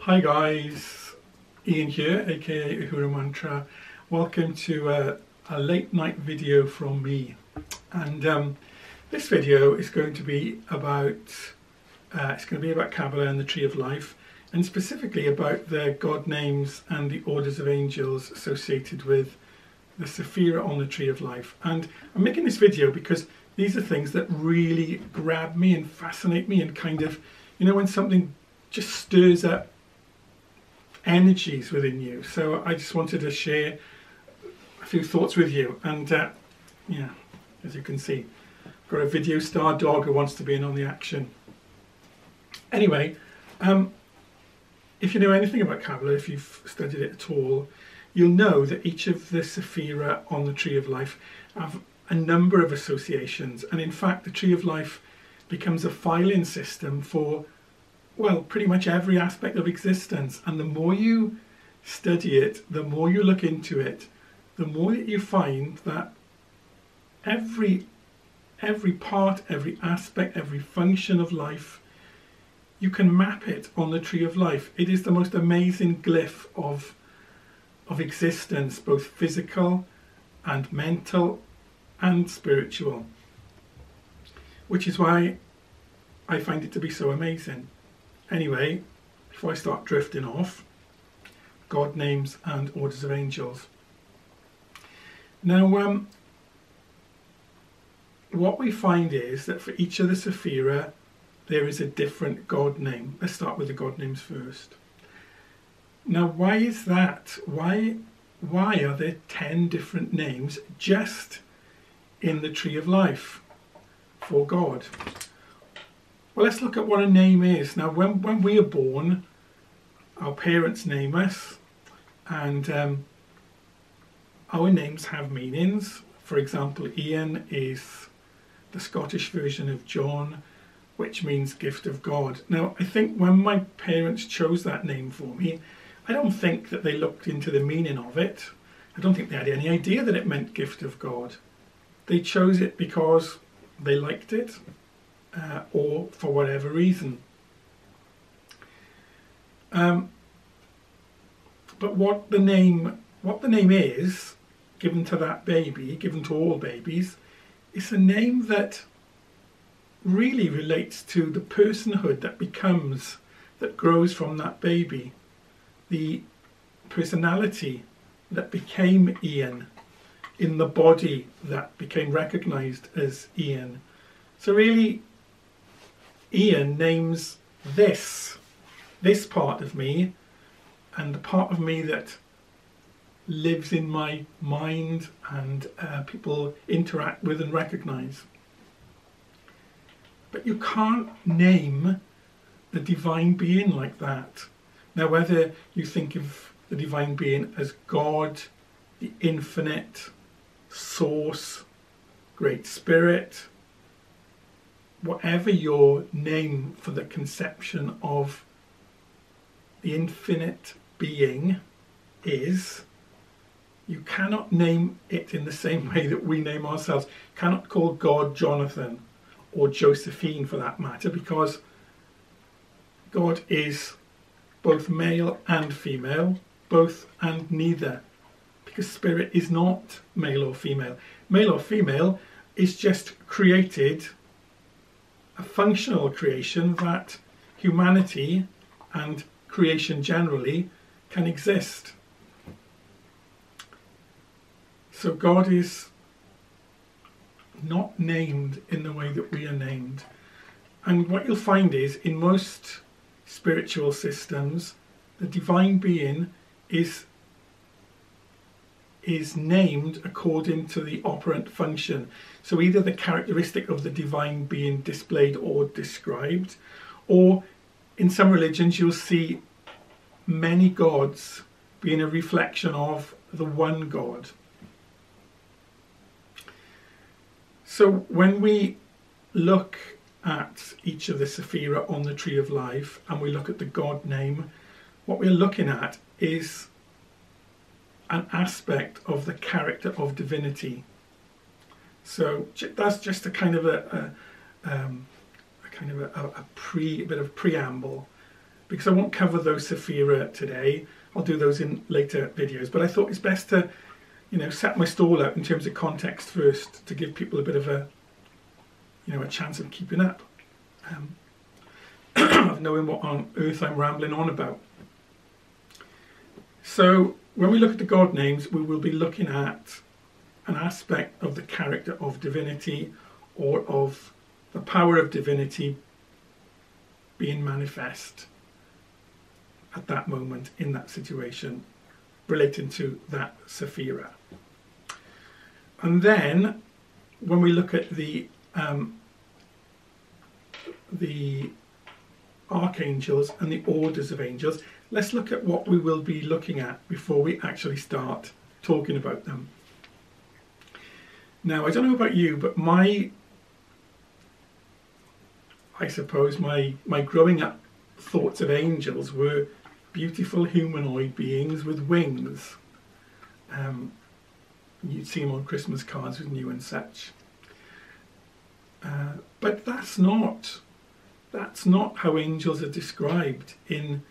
Hi guys, Ian here, aka Uhura Mantra. Welcome to a late night video from me. And this video is going to be about Kabbalah and the Tree of Life, and specifically about the God names and the orders of angels associated with the Sephirah on the Tree of Life. And I'm making this video because these are things that really grab me and fascinate me, and kind of, you know, when something just stirs up energies within you. So I just wanted to share a few thoughts with you. And yeah, as you can see, I've got a video star dog who wants to be in on the action. Anyway, if you know anything about Kabbalah, if you've studied it at all, you'll know that each of the Sephirah on the Tree of Life have a number of associations, and in fact the Tree of Life becomes a filing system for, well, pretty much every aspect of existence. And the more you study it, the more you look into it, the more that you find that every part, every aspect, every function of life, you can map it on the Tree of Life. It is the most amazing glyph of existence, both physical and mental and spiritual, which is why I find it to be so amazing. Anyway, before I start drifting off, God names and orders of angels. Now, what we find is that for each of the Sephirah, there is a different God name. Let's start with the God names first. Now, why is that? Why are there 10 different names just in the Tree of Life for God? Well, let's look at what a name is. Now, when we are born, our parents name us, and our names have meanings. For example, Ian is the Scottish version of John, which means gift of God. Now, I think when my parents chose that name for me, I don't think that they looked into the meaning of it. I don't think they had any idea that it meant gift of God. They chose it because they liked it, or for whatever reason. But what the name is given to that baby, given to all babies, is a name that really relates to the personhood that grows from that baby, the personality that became Ian, in the body that became recognized as Ian. So really, Ian names this part of me, and the part of me that lives in my mind and people interact with and recognize. But you can't name the divine being like that. Now, whether you think of the divine being as God, the infinite source, great spirit, whatever your name for the conception of the infinite being is, you cannot name it in the same way that we name ourselves. You cannot call God Jonathan or Josephine, for that matter, because God is both male and female, both and neither, because spirit is not male or female. Male or female is just created, a functional creation that humanity and creation generally can exist. So God is not named in the way that we are named. And what you'll find is, in most spiritual systems, the divine being is named according to the operant function. So either the characteristic of the divine being displayed or described, or in some religions you'll see many gods being a reflection of the one God. So when we look at each of the Sephirah on the Tree of Life and we look at the God name, what we're looking at is an aspect of the character of divinity. So that's just a bit of preamble, because I won't cover those Sephirah today. I'll do those in later videos, but I thought it's best to, you know, set my stall out in terms of context first, to give people a bit of a, you know, a chance of keeping up, of knowing what on earth I'm rambling on about. So when we look at the God names, we will be looking at an aspect of the character of divinity, or of the power of divinity being manifest at that moment in that situation, relating to that Sephirah. And then when we look at the archangels and the orders of angels, let's look at what we will be looking at before we actually start talking about them. Now, I don't know about you, but I suppose my growing up thoughts of angels were beautiful humanoid beings with wings. You'd see them on Christmas cards, wouldn't you, and such. But that's not how angels are described in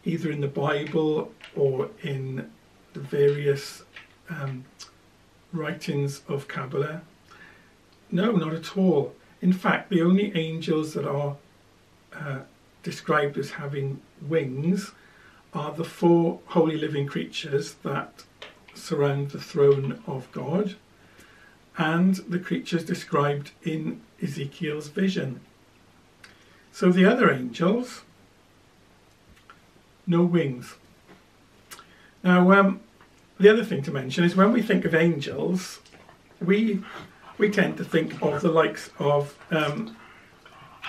either in the Bible or in the various writings of Kabbalah. No, not at all. In fact, the only angels that are described as having wings are the 4 holy living creatures that surround the throne of God, and the creatures described in Ezekiel's vision. So the other angels, no wings. Now, the other thing to mention is when we think of angels, we tend to think of the likes of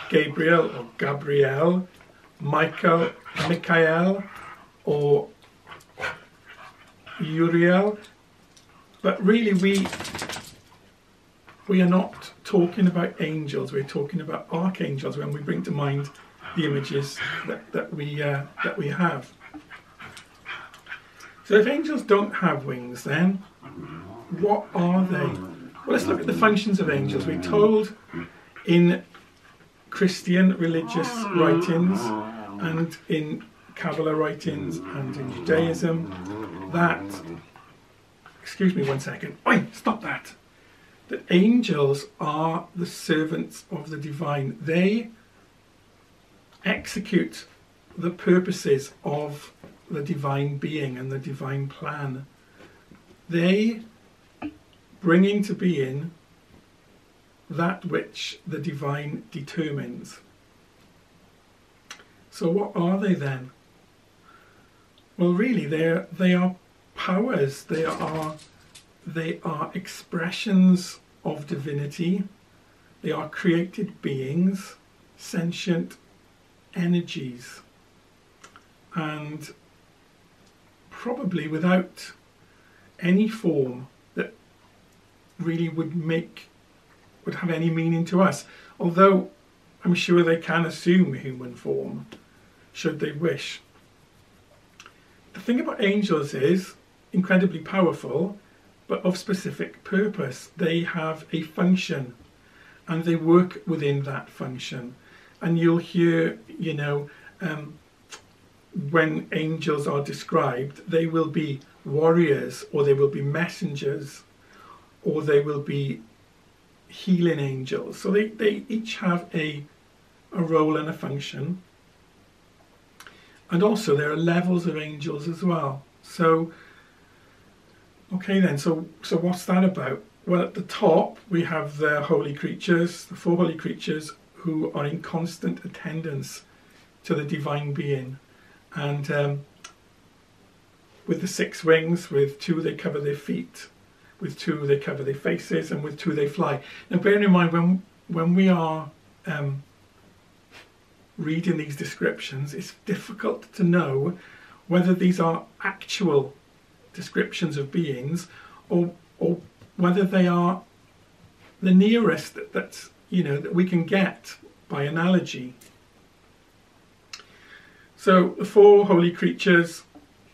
Gabriel or Gabriel, Michael, or Uriel, but really we are not talking about angels. We're talking about archangels when we bring to mind the images that we have. So if angels don't have wings, then what are they? Well, let's look at the functions of angels. We're told in Christian religious writings and in Kabbalah writings and in Judaism that, excuse me one second, oi, stop that, that angels are the servants of the divine. They execute the purposes of the divine being and the divine plan. They bring into being that which the divine determines. So what are they then? Well, really, they are powers. They are expressions of divinity. They are created beings, sentient energies, and probably without any form that really would have any meaning to us. Although I'm sure they can assume human form, should they wish. The thing about angels is incredibly powerful, but of specific purpose. They have a function, and they work within that function. And you'll hear, you know, when angels are described, they will be warriors, or they will be messengers, or they will be healing angels. So they each have a role and a function. And also there are levels of angels as well. So, okay then, so what's that about? Well, at the top we have the holy creatures, the 4 holy creatures who are in constant attendance to the divine being. And with the 6 wings, with 2 they cover their feet, with 2 they cover their faces, and with 2 they fly. Now bearing in mind, when we are reading these descriptions, it's difficult to know whether these are actual descriptions of beings or whether they are the nearest that we can get by analogy. So the 4 holy creatures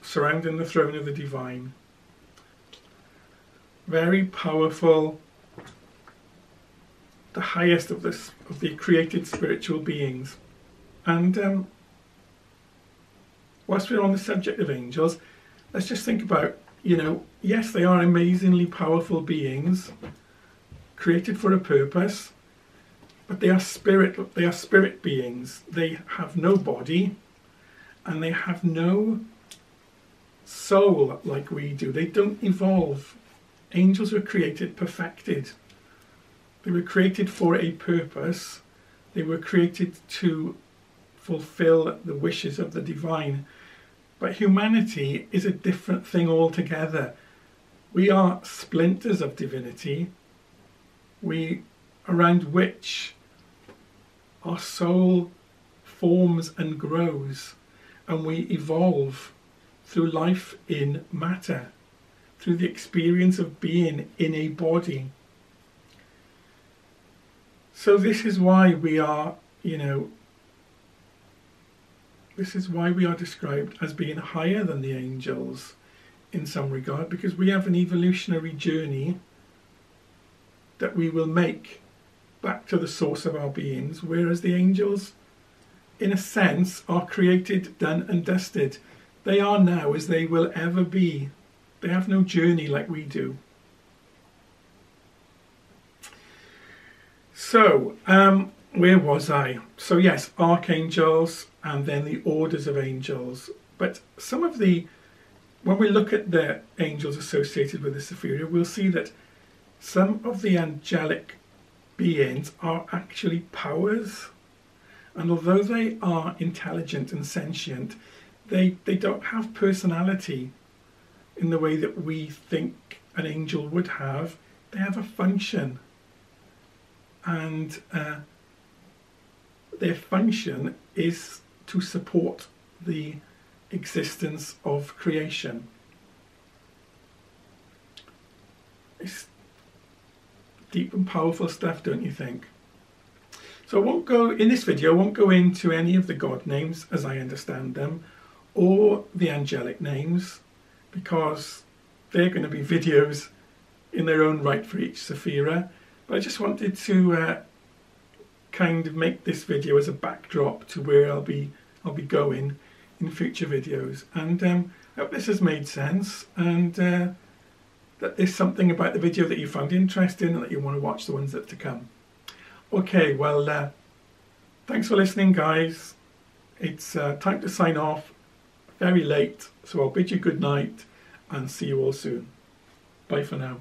surrounding the throne of the divine, very powerful, the highest of the created spiritual beings. And whilst we're on the subject of angels, let's just think about, yes, they are amazingly powerful beings, created for a purpose, but they are spirit beings. They have no body, and they have no soul like we do. They don't evolve. Angels were created perfected. They were created for a purpose. They were created to fulfill the wishes of the divine. But humanity is a different thing altogether. We are splinters of divinity, around which our soul forms and grows, and we evolve through life in matter, through the experience of being in a body. So this is why we are, this is why we are described as being higher than the angels in some regard, because we have an evolutionary journey that we will make back to the source of our beings, whereas the angels, in a sense, are created, done and dusted. They are now as they will ever be. They have no journey like we do. So, where was I? So yes, archangels and then the orders of angels. But some of when we look at the angels associated with the Sephirah, we'll see that some of the angelic beings are actually powers. And although they are intelligent and sentient, they don't have personality in the way that we think an angel would have. They have a function. And their function is to support the existence of creation. It's deep and powerful stuff, don't you think? So I won't go, in this video, I won't go into any of the God names as I understand them, or the angelic names, because they're going to be videos in their own right for each Sephirah. But I just wanted to kind of make this video as a backdrop to where I'll be going in future videos. And I hope this has made sense, and that there's something about the video that you found interesting and that you want to watch the ones that are to come. Okay, well, thanks for listening, guys. It's time to sign off. Very late, so I'll bid you good night and see you all soon. Bye for now.